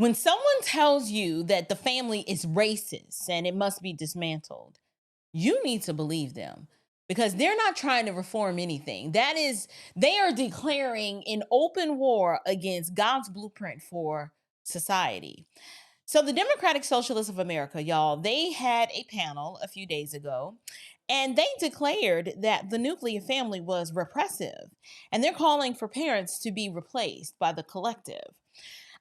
When someone tells you that the family is racist and it must be dismantled, you need to believe them because they're not trying to reform anything. They are declaring an open war against God's blueprint for society. So, the Democratic Socialists of America, y'all, they had a panel a few days ago and they declared that the nuclear family was repressive and they're calling for parents to be replaced by the collective.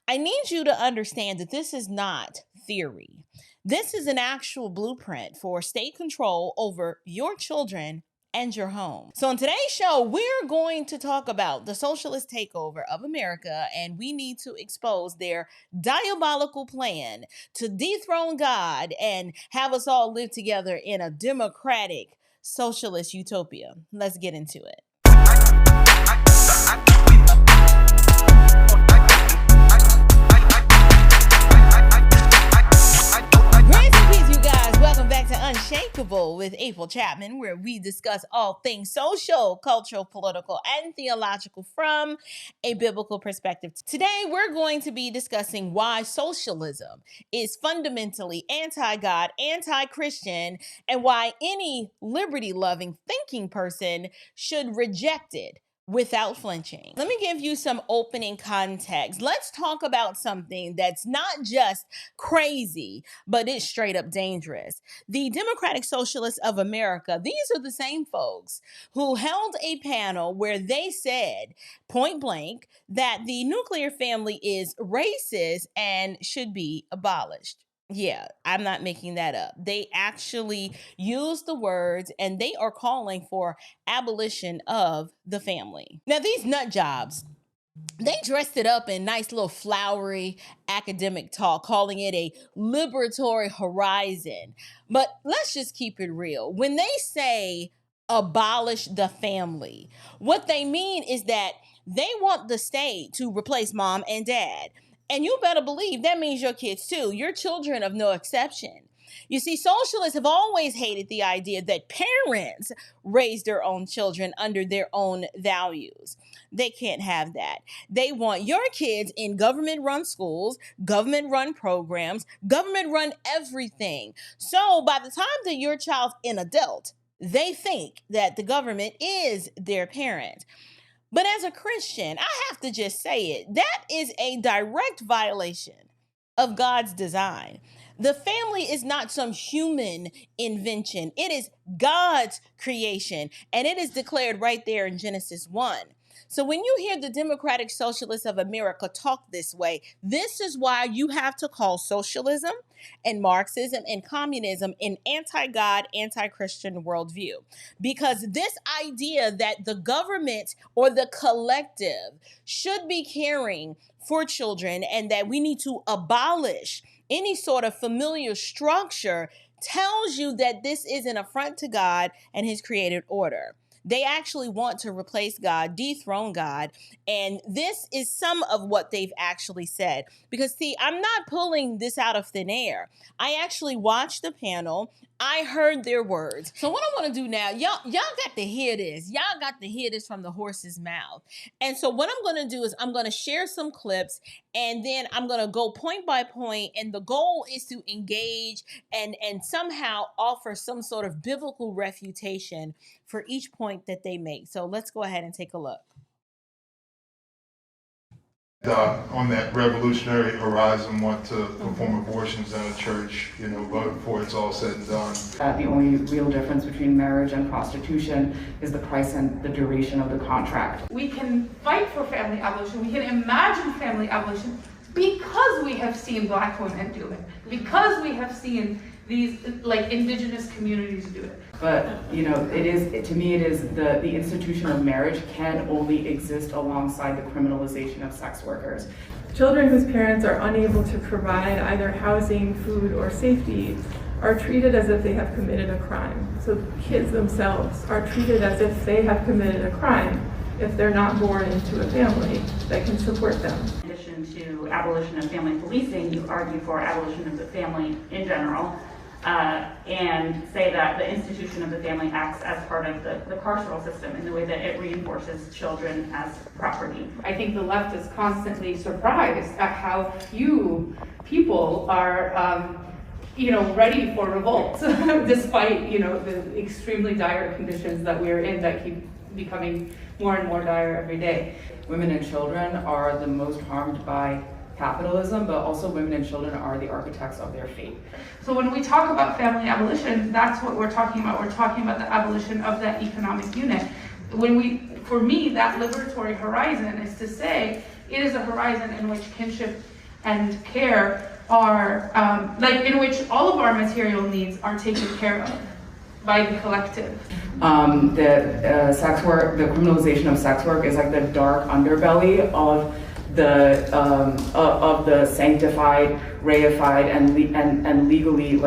I need you to understand that this is not theory. This is an actual blueprint for state control over your children and your home. So, in today's show, we're going to talk about the socialist takeover of America, and we need to expose their diabolical plan to dethrone God and have us all live together in a democratic socialist utopia. Let's get into it. Welcome back to Unshakable with April Chapman, where we discuss all things social, cultural, political, and theological from a biblical perspective. Today, we're going to be discussing why socialism is fundamentally anti-God, anti-Christian, and why any liberty-loving thinking person should reject it without flinching. Let me give you some opening context. Let's talk about something that's not just crazy, but it's straight up dangerous. The Democratic Socialists of America, these are the same folks who held a panel where they said point blank that the nuclear family is racist and should be abolished. Yeah, I'm not making that up. They actually use the words and they are calling for abolition of the family. Now, these nut jobs, they dressed it up in nice little flowery academic talk, calling it a liberatory horizon. But let's just keep it real. When they say abolish the family, what they mean is that they want the state to replace mom and dad. And you better believe that means your kids too. Your children of no exception. You see, socialists have always hated the idea that parents raise their own children under their own values. They can't have that. They want your kids in government-run schools, government-run programs, government-run everything. So by the time that your child's an adult, they think that the government is their parent. But as a Christian, I have to just say it, that is a direct violation of God's design. The family is not some human invention. It is God's creation, and it is declared right there in Genesis 1. So when you hear the Democratic Socialists of America talk this way, this is why you have to call socialism and Marxism and communism an anti-God, anti-Christian worldview. Because this idea that the government or the collective should be caring for children and that we need to abolish any sort of familiar structure tells you that this is an affront to God and his created order. They actually want to replace God, dethrone God. And this is some of what they've actually said. Because, see, I'm not pulling this out of thin air. I actually watched the panel. I heard their words. So what I want to do now, y'all got to hear this. Y'all got to hear this from the horse's mouth. And so what I'm going to do is I'm going to share some clips and then I'm going to go point by point. And the goal is to engage and somehow offer some sort of biblical refutation for each point that they make. So let's go ahead and take a look. On that revolutionary horizon, want to perform abortions in a church, but before it's all said and done. The only real difference between marriage and prostitution is the price and the duration of the contract. We can fight for family abolition, we can imagine family abolition because we have seen Black women do it, because we have seen these indigenous communities do it. But to me it is the institution of marriage can only exist alongside the criminalization of sex workers. Children whose parents are unable to provide either housing, food, or safety are treated as if they have committed a crime. So kids themselves are treated as if they have committed a crime if they're not born into a family that can support them. In addition to abolition of family policing, you argue for abolition of the family in general. and say that the institution of the family acts as part of the carceral system in the way that it reinforces children as property. I think the left is constantly surprised at how few people are, ready for revolt, despite, the extremely dire conditions that we're in that keep becoming more and more dire every day. Women and children are the most harmed by capitalism, but also women and children are the architects of their fate. So when we talk about family abolition, that's what we're talking about. We're talking about the abolition of that economic unit. For me, that liberatory horizon is to say it is a horizon in which kinship and care are, in which all of our material needs are taken care of by the collective. Sex work, the criminalization of sex work is like the dark underbelly of the sanctified, reified, and legally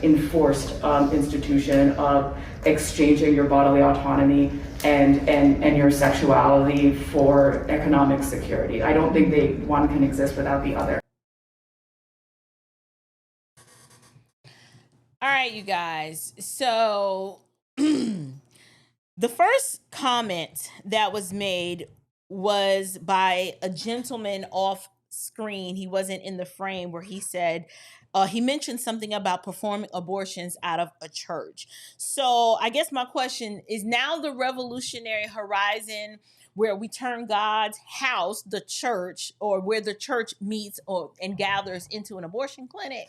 enforced institution of exchanging your bodily autonomy and your sexuality for economic security. I don't think one can exist without the other. All right, you guys. So the first comment that was made was by a gentleman off screen. He wasn't in the frame, where he said, he mentioned something about performing abortions out of a church. So I guess my question is, now the revolutionary horizon where we turn God's house, the church, or where the church meets and gathers, into an abortion clinic.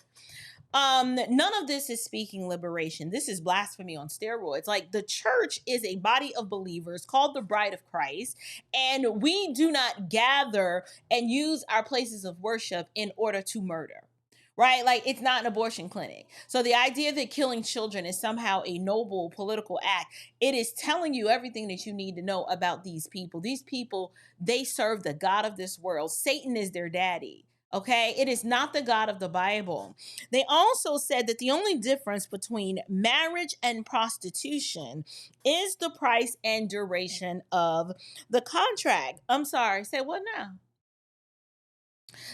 None of this is speaking liberation. This is blasphemy on steroids. Like, the church is a body of believers called the bride of Christ, and we do not gather and use our places of worship in order to murder. Right? Like, it's not an abortion clinic. So the idea that killing children is somehow a noble political act, it is telling you everything that you need to know about these people. These people, they serve the God of this world. Satan is their daddy. Okay, it is not the God of the Bible. They also said that the only difference between marriage and prostitution is the price and duration of the contract. I'm sorry, say what now?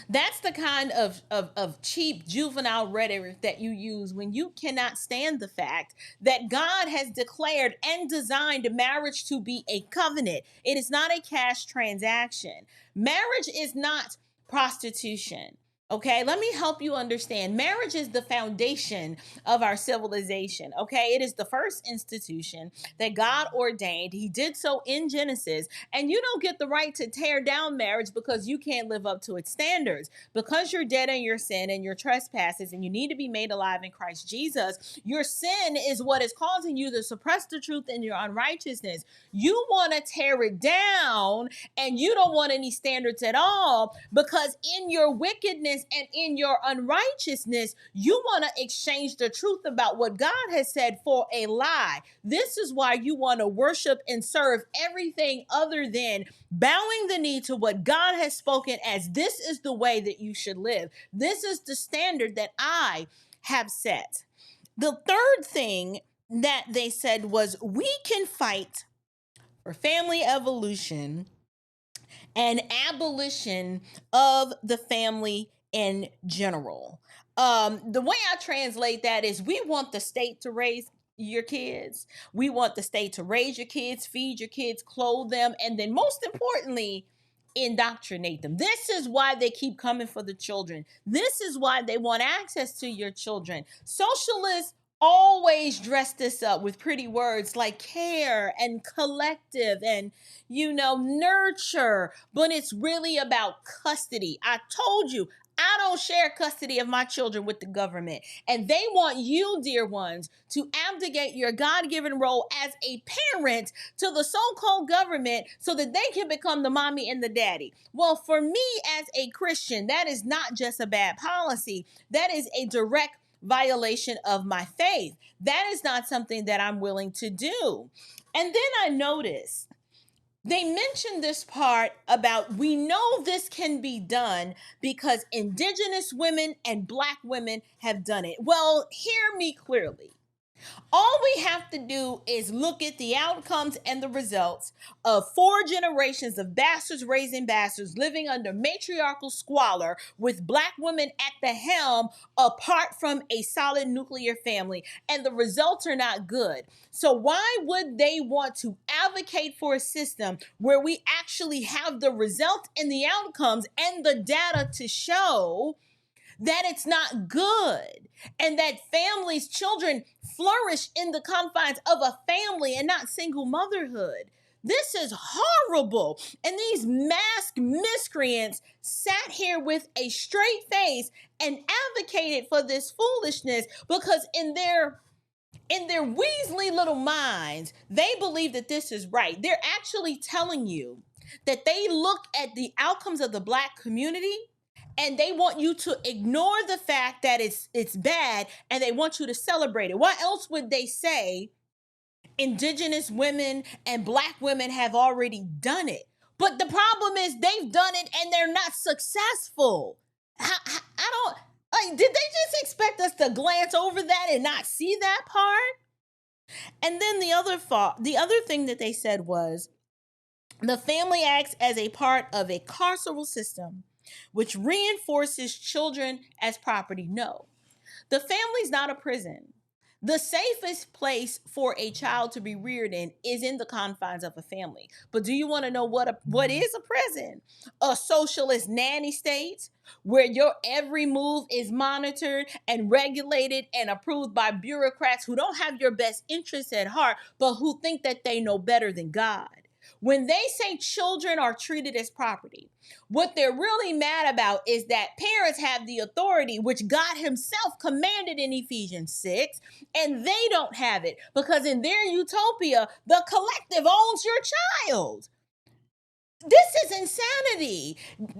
That's the kind of cheap juvenile rhetoric that you use when you cannot stand the fact that God has declared and designed marriage to be a covenant. It is not a cash transaction. Marriage is not prostitution. Okay, let me help you understand. Marriage is the foundation of our civilization. Okay, it is the first institution that God ordained. He did so in Genesis, and you don't get the right to tear down marriage because you can't live up to its standards. Because you're dead in your sin and your trespasses, and you need to be made alive in Christ Jesus. Your sin is what is causing you to suppress the truth in your unrighteousness. You want to tear it down, and you don't want any standards at all, because in your wickedness and in your unrighteousness, you want to exchange the truth about what God has said for a lie. This is why you want to worship and serve everything other than bowing the knee to what God has spoken as this is the way that you should live. This is the standard that I have set. The third thing that they said was, we can fight for family evolution and abolition of the family in general. The way I translate that is, we want the state to raise your kids. We want the state to raise your kids, feed your kids, clothe them, and then most importantly, indoctrinate them. This is why they keep coming for the children. This is why they want access to your children. Socialists always dress this up with pretty words like care and collective and, nurture, but it's really about custody. I told you, I don't share custody of my children with the government. And they want you, dear ones, to abdicate your God-given role as a parent to the so-called government so that they can become the mommy and the daddy. Well, for me as a Christian, that is not just a bad policy. That is a direct violation of my faith. That is not something that I'm willing to do. And then I noticed they mentioned this part about, we know this can be done because indigenous women and Black women have done it. Well, hear me clearly. All we have to do is look at the outcomes and the results of 4 generations of bastards raising bastards living under matriarchal squalor with Black women at the helm apart from a solid nuclear family. And the results are not good. So why would they want to advocate for a system where we actually have the results and the outcomes and the data to show that it's not good, and that families, children flourish in the confines of a family and not single motherhood? This is horrible. And these masked miscreants sat here with a straight face and advocated for this foolishness because in their weaselly little minds, they believe that this is right. They're actually telling you that they look at the outcomes of the Black community and they want you to ignore the fact that it's bad, and they want you to celebrate it. Why else would they say Indigenous women and Black women have already done it? But the problem is they've done it and they're not successful. I don't, like, did they just expect us to glance over that and not see that part? And then the other thing that they said was the family acts as a part of a carceral system which reinforces children as property. No, the family's not a prison. The safest place for a child to be reared in is in the confines of a family. But do you want to know what is a prison? A socialist nanny state where your every move is monitored and regulated and approved by bureaucrats who don't have your best interests at heart, but who think that they know better than God. When they say children are treated as property, what they're really mad about is that parents have the authority, which God himself commanded in Ephesians 6, and they don't have it because in their utopia, the collective owns your child. This is insanity.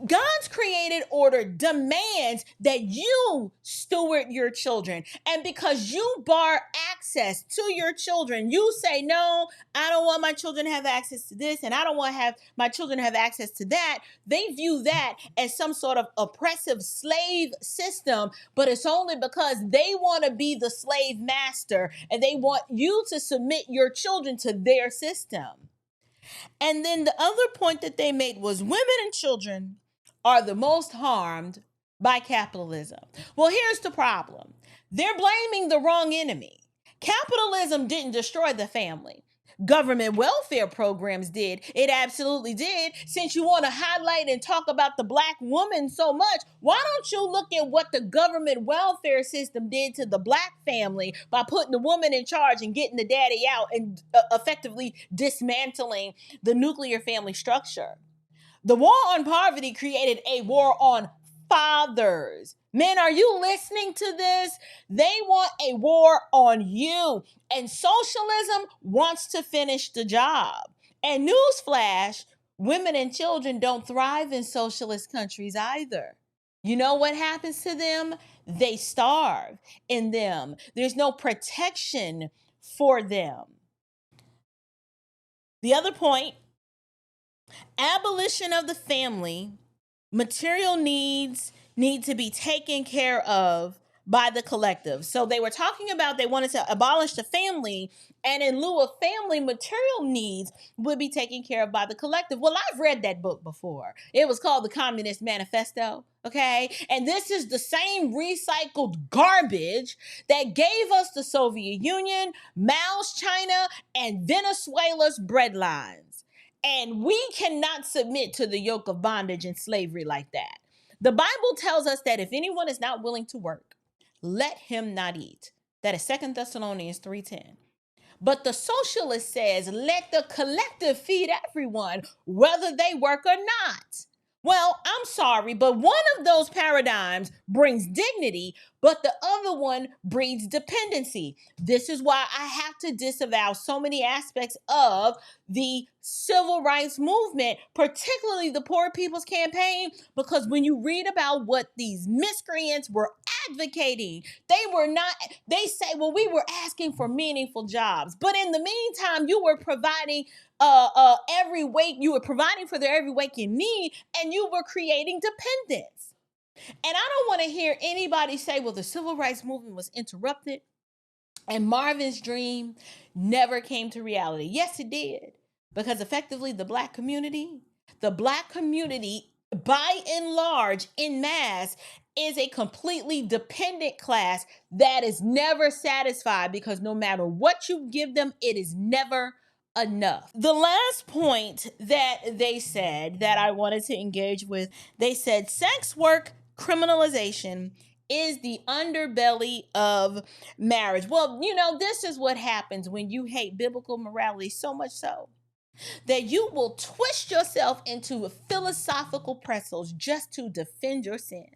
God's created order demands that you steward your children. And because you bar access to your children, you say, no, I don't want my children to have access to this, and I don't want to have my children to have access to that. They view that as some sort of oppressive slave system, but it's only because they want to be the slave master and they want you to submit your children to their system. And then the other point that they made was women and children are the most harmed by capitalism. Well, here's the problem. They're blaming the wrong enemy. Capitalism didn't destroy the family. Government welfare programs did. It absolutely did. Since you want to highlight and talk about the Black woman so much, why don't you look at what the government welfare system did to the Black family by putting the woman in charge and getting the daddy out and effectively dismantling the nuclear family structure? The war on poverty created a war on fathers. Men, are you listening to this? They want a war on you. And socialism wants to finish the job. And newsflash, women and children don't thrive in socialist countries either. You know what happens to them? They starve in them. There's no protection for them. The other point, abolition of the family, material needs need to be taken care of by the collective. So they were talking about they wanted to abolish the family, and in lieu of family, material needs would be taken care of by the collective. Well, I've read that book before. It was called The Communist Manifesto, okay? And this is the same recycled garbage that gave us the Soviet Union, Mao's China, and Venezuela's bread lines. And we cannot submit to the yoke of bondage and slavery like that. The Bible tells us that if anyone is not willing to work, let him not eat. That is 2 Thessalonians 3:10. But the socialist says, let the collective feed everyone, whether they work or not. Well, I'm sorry, but one of those paradigms brings dignity, but the other one breeds dependency. This is why I have to disavow so many aspects of the civil rights movement, particularly the Poor People's Campaign, because when you read about what these miscreants were advocating, they say, well, we were asking for meaningful jobs. But in the meantime, you were providing you were providing for their every waking need, and you were creating dependence. And I don't want to hear anybody say, well, the civil rights movement was interrupted And Marvin's dream never came to reality. Yes, it did. Because effectively, the black community, by and large, in mass, is a completely dependent class that is never satisfied, because no matter what you give them, it is never enough. The last point that they said that I wanted to engage with, they said sex work criminalization is the underbelly of marriage. Well, this is what happens when you hate biblical morality so much so that you will twist yourself into philosophical pretzels just to defend your sin.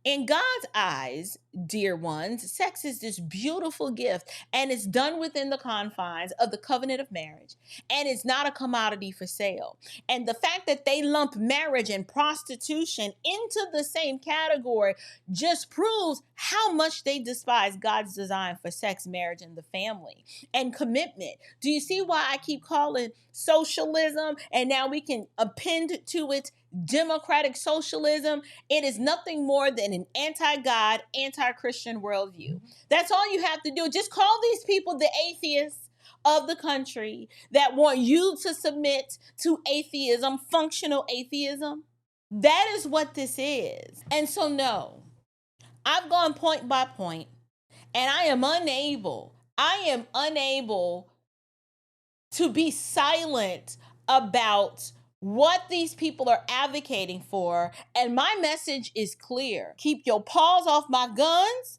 In God's eyes, dear ones, sex is this beautiful gift, and it's done within the confines of the covenant of marriage, and it's not a commodity for sale. And the fact that they lump marriage and prostitution into the same category just proves how much they despise God's design for sex, marriage, and the family and commitment. Do you see why I keep calling socialism, and now we can append to it democratic socialism? It is nothing more than an anti-God, anti-Christian worldview. That's all you have to do. Just call these people the atheists of the country that want you to submit to atheism, functional atheism. That is what this is. And so, no, I've gone point by point, and I am unable to be silent about what these people are advocating for. And my message is clear. Keep your paws off my guns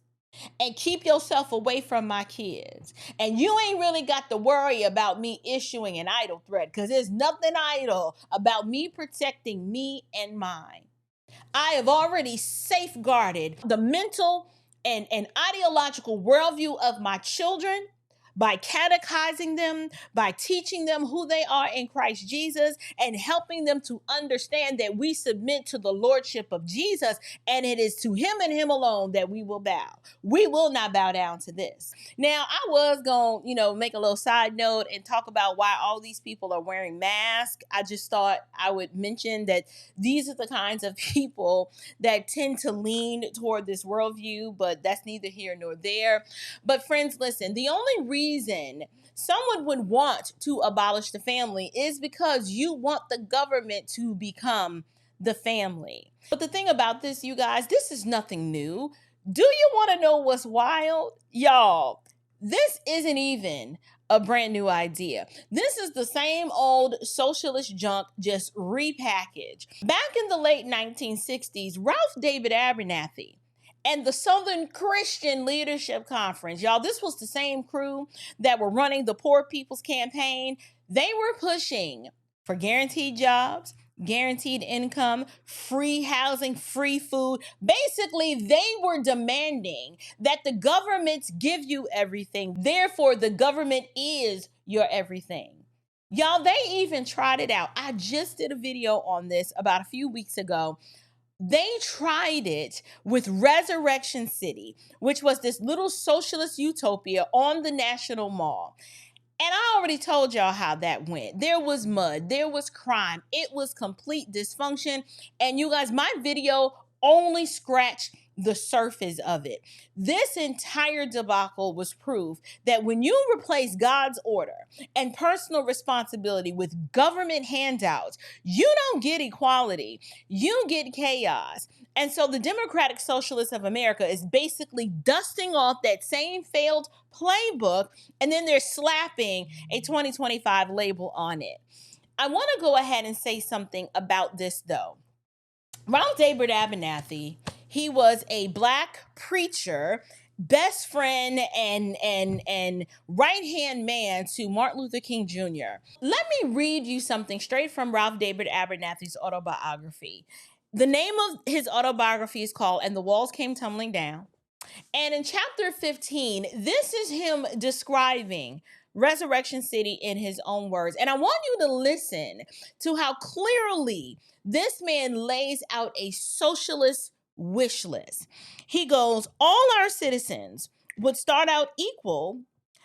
and keep yourself away from my kids. And you ain't really got to worry about me issuing an idle threat, because there's nothing idle about me protecting me and mine. I have already safeguarded the mental and ideological worldview of my children by catechizing them, by teaching them who they are in Christ Jesus, and helping them to understand that we submit to the lordship of Jesus, and it is to him and him alone that we will bow. We will not bow down to this. Now, I was going to, make a little side note and talk about why all these people are wearing masks. I just thought I would mention that these are the kinds of people that tend to lean toward this worldview, but that's neither here nor there. But friends, listen, the only reason someone would want to abolish the family is because you want the government to become the family. But the thing about this, you guys, this is nothing new. Do you want to know what's wild? Y'all, this isn't even a brand new idea. This is the same old socialist junk, just repackaged. Back in the late 1960s, Ralph David Abernathy and the Southern Christian Leadership Conference, y'all, this was the same crew that were running the Poor People's Campaign. They were pushing for guaranteed jobs, guaranteed income, free housing, free food. Basically, they were demanding that the governments give you everything. Therefore, the government is your everything. Y'all, they even tried it out. I just did a video on this about a few weeks ago. They tried it with Resurrection City, which was this little socialist utopia on the National Mall. And I already told y'all how that went. There was mud, there was crime, it was complete dysfunction. And you guys, my video only scratched the surface of it. This entire debacle was proof that when you replace God's order and personal responsibility with government handouts, you don't get equality, you get chaos. And so the Democratic Socialists of America is basically dusting off that same failed playbook, and then they're slapping a 2025 label on it. I want to go ahead and say something about this, though. Ralph David Abernathy, he was a Black preacher, best friend and right-hand man to Martin Luther King Jr. Let me read you something straight from Ralph David Abernathy's autobiography. The name of his autobiography is called "And the Walls Came Tumbling Down." And in chapter 15, this is him describing Resurrection City in his own words. And I want you to listen to how clearly this man lays out a socialist wish list. He goes, all our citizens would start out equal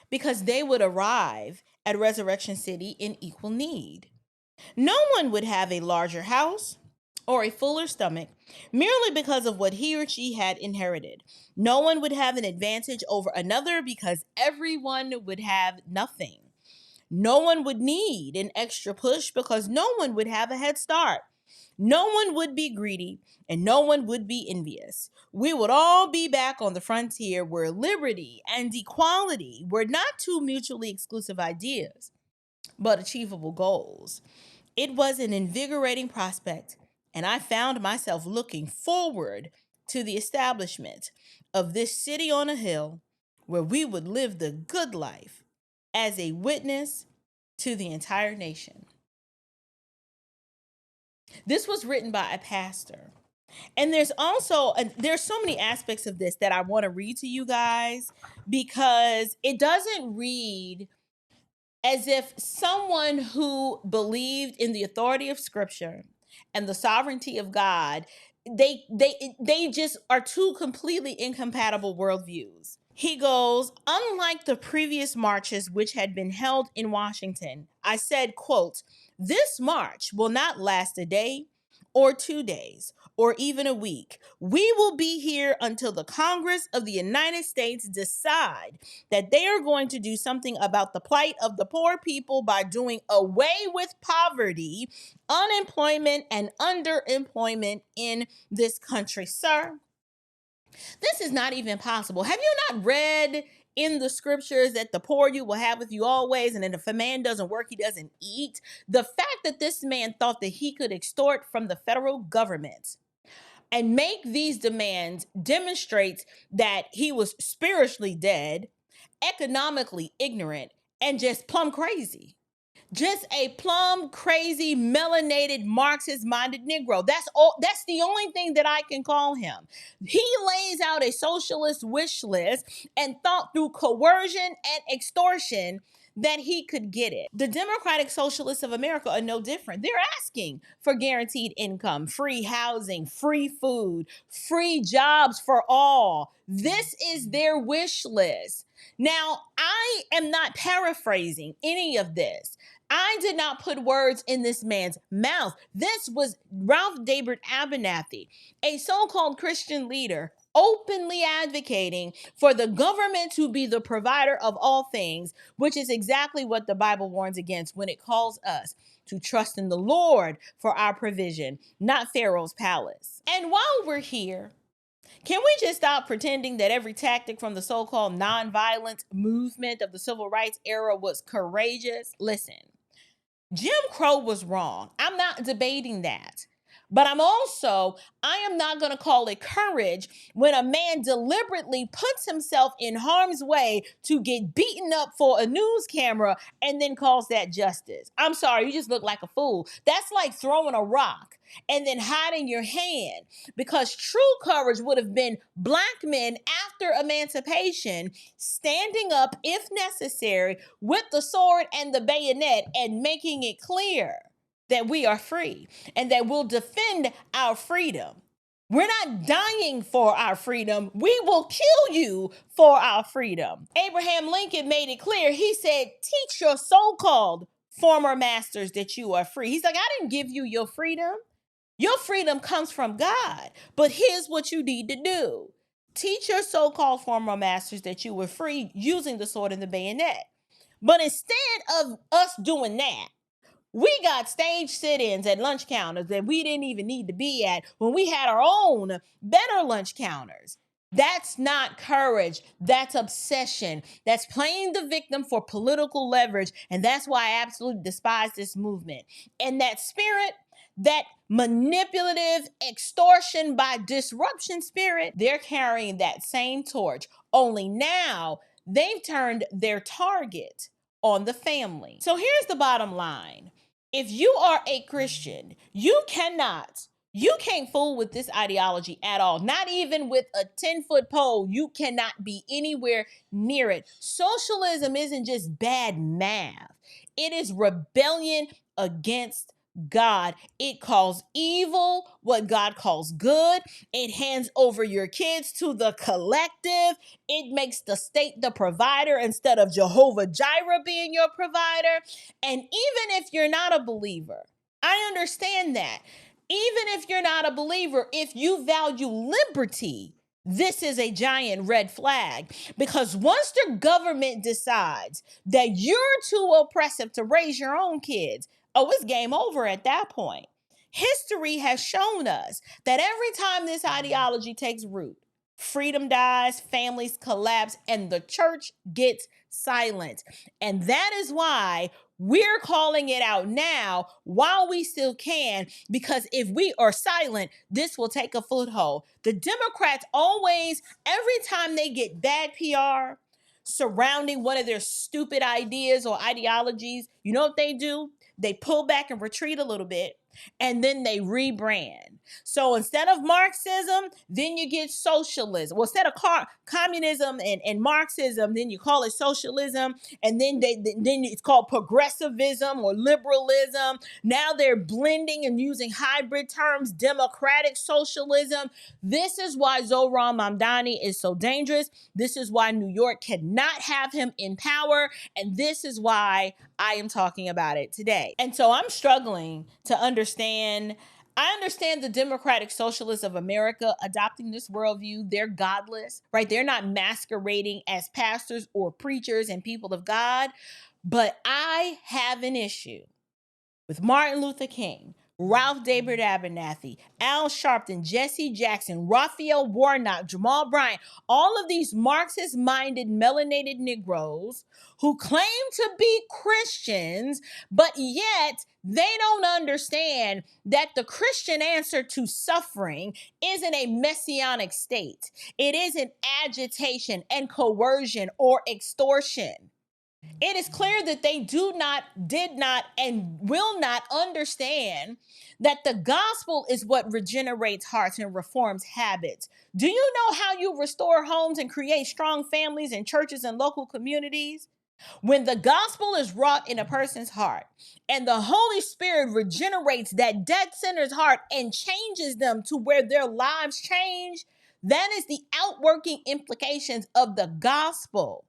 because they would arrive at Resurrection City in equal need. No one would have a larger house or a fuller stomach merely because of what he or she had inherited. No one would have an advantage over another because everyone would have nothing. No one would need an extra push because no one would have a head start. No one would be greedy and no one would be envious. We would all be back on the frontier where liberty and equality were not two mutually exclusive ideas, but achievable goals. It was an invigorating prospect, and I found myself looking forward to the establishment of this city on a hill where we would live the good life as a witness to the entire nation. This was written by a pastor. And there's so many aspects of this that I want to read to you guys because it doesn't read as if someone who believed in the authority of Scripture and the sovereignty of God, they just are two completely incompatible worldviews. He goes, unlike the previous marches which had been held in Washington, I said, quote, this march will not last a day or 2 days or even a week. We will be here until the Congress of the United States decide that they are going to do something about the plight of the poor people by doing away with poverty, unemployment, and underemployment in this country. Sir, this is not even possible. Have you not read in the scriptures that the poor you will have with you always, and that if a man doesn't work, he doesn't eat? The fact that this man thought that he could extort from the federal government and make these demands demonstrates that he was spiritually dead, economically ignorant, and just plumb crazy. Just a plumb crazy, melanated, Marxist-minded Negro. That's the only thing that I can call him. He lays out a socialist wish list and thought through coercion and extortion that he could get it. The Democratic Socialists of America are no different. They're asking for guaranteed income, free housing, free food, free jobs for all. This is their wish list. Now, I am not paraphrasing any of this. I did not put words in this man's mouth. This was Ralph David Abernathy, a so-called Christian leader, openly advocating for the government to be the provider of all things, which is exactly what the Bible warns against when it calls us to trust in the Lord for our provision, not Pharaoh's palace. And while we're here, can we just stop pretending that every tactic from the so-called nonviolent movement of the civil rights era was courageous? Listen, Jim Crow was wrong. I'm not debating that. But I am not going to call it courage when a man deliberately puts himself in harm's way to get beaten up for a news camera and then calls that justice. I'm sorry, you just look like a fool. That's like throwing a rock and then hiding your hand, because true courage would have been black men after emancipation standing up if necessary with the sword and the bayonet and making it clear that we are free and that we'll defend our freedom. We're not dying for our freedom. We will kill you for our freedom. Abraham Lincoln made it clear. He said, teach your so-called former masters that you are free. He's like, I didn't give you your freedom. Your freedom comes from God. But here's what you need to do. Teach your so-called former masters that you were free using the sword and the bayonet. But instead of us doing that, we got stage sit-ins at lunch counters that we didn't even need to be at when we had our own better lunch counters. That's not courage. That's obsession. That's playing the victim for political leverage. And that's why I absolutely despise this movement. And that spirit, that manipulative extortion by disruption spirit, they're carrying that same torch. Only now they've turned their target on the family. So here's the bottom line. If you are a Christian, you can't fool with this ideology at all. Not even with a 10-foot pole, you cannot be anywhere near it. Socialism isn't just bad math. It is rebellion against God. It calls evil what God calls good. It hands over your kids to the collective. It makes the state the provider instead of Jehovah Jireh being your provider. And even if you're not a believer, I understand that. Even if you're not a believer, if you value liberty, this is a giant red flag, because once the government decides that you're too oppressive to raise your own kids, oh, it's game over at that point. History has shown us that every time this ideology takes root, freedom dies, families collapse, and the church gets silent. And that is why we're calling it out now while we still can, because if we are silent, this will take a foothold. The Democrats always, every time they get bad PR surrounding one of their stupid ideas or ideologies, you know what they do? They pull back and retreat a little bit, and then they rebrand. So instead of Marxism, then you get socialism. Well, instead of communism and Marxism, then you call it socialism, and then it's called progressivism or liberalism. Now they're blending and using hybrid terms, democratic socialism. This is why Zohran Mamdani is so dangerous. This is why New York cannot have him in power, and this is why I am talking about it today. And so I'm struggling to understand. I understand the Democratic Socialists of America adopting this worldview. They're godless, right? They're not masquerading as pastors or preachers and people of God. But I have an issue with Martin Luther King, Ralph David Abernathy, Al Sharpton, Jesse Jackson, Raphael Warnock, Jamal Bryant, all of these Marxist-minded melanated Negroes who claim to be Christians, but yet they don't understand that the Christian answer to suffering isn't a messianic state. It isn't agitation and coercion or extortion. It is clear that they did not, and will not understand that the gospel is what regenerates hearts and reforms habits. Do you know how you restore homes and create strong families and churches and local communities? When the gospel is wrought in a person's heart and the Holy Spirit regenerates that dead sinner's heart and changes them to where their lives change, that is the outworking implications of the gospel.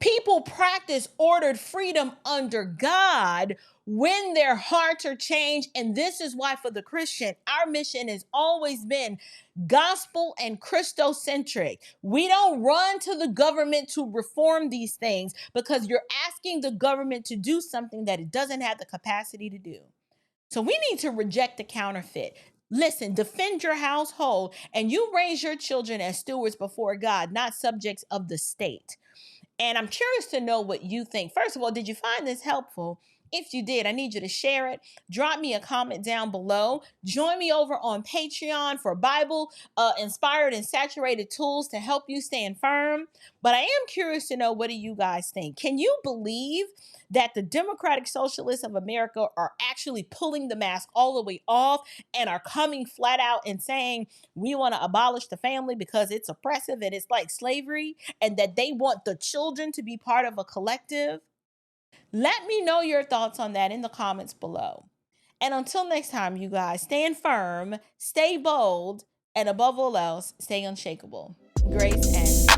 People practice ordered freedom under God when their hearts are changed. And this is why for the Christian, our mission has always been gospel and Christocentric. We don't run to the government to reform these things because you're asking the government to do something that it doesn't have the capacity to do. So we need to reject the counterfeit. Listen, defend your household, and you raise your children as stewards before God, not subjects of the state. And I'm curious to know what you think. First of all, did you find this helpful? If you did, I need you to share it. Drop me a comment down below. Join me over on Patreon for Bible inspired and saturated tools to help you stand firm. But I am curious to know, what do you guys think? Can you believe that the Democratic Socialists of America are actually pulling the mask all the way off and are coming flat out and saying, we want to abolish the family because it's oppressive and it's like slavery, and that they want the children to be part of a collective? Let me know your thoughts on that in the comments below. And until next time, you guys, stand firm, stay bold, and above all else, stay unshakable. Grace and